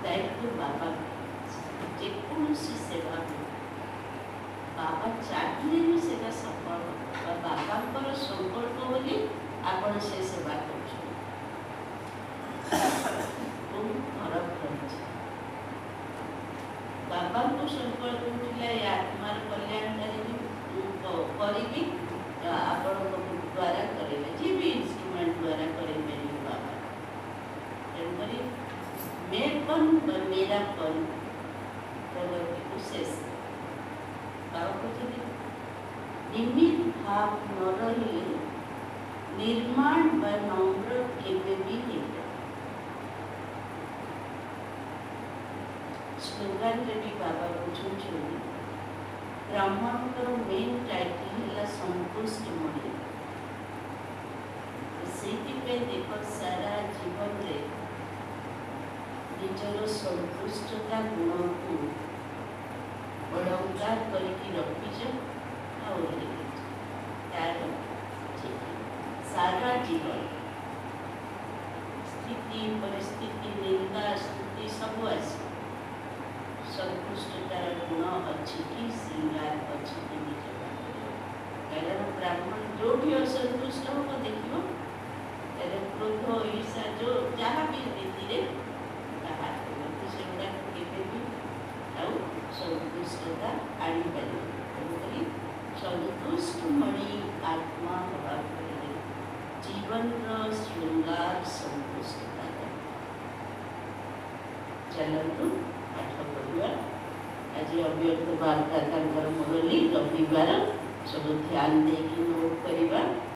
दायित्व बाबा जेकोसी सेवा बाबा चाहिए भी सेटा सफल बाबा संकल्प बोली आपण से सेवा कर फरक रही बाबा को संकल्प उठिला आत्मार कल्याण करी आपण द्वारा करेंगे जी भी इंस्ट्रूमेंट द्वारा करेंगे बाबा तेणुकरी मेरपन मेरापन प्रगति को शेष बाबा कहते निमित भाव न रही निर्माण व नम्र केवे भी नहीं स्लोगान रे भी बाबा बुझुछन ब्राह्मण को मेन टाइटल है संतुष्ट मणि से देख सारा जीवन रे निजर संतुष्टता गुण को अलंकार करके रखीच सारा जीवन स्थिति परिस्थिति निंदा स्तुति सब आस संतुष्टतार गुण अच्छी कि श्रृंगार अच्छी कि निज कारण ब्राह्मण जो भी असंतुष्ट हो देखो क्रोध ईर्षा जो जहाँ भी रीति से संतुष्टता आनीपर संतुष्ट मणि आत्मा हवा जीवन श्रृंगार संतुष्टता चलतु पाठ पढ़ा आज अव्यक्त वार्ता मुरली रविवार सब ध्यान देकी नोट करवा।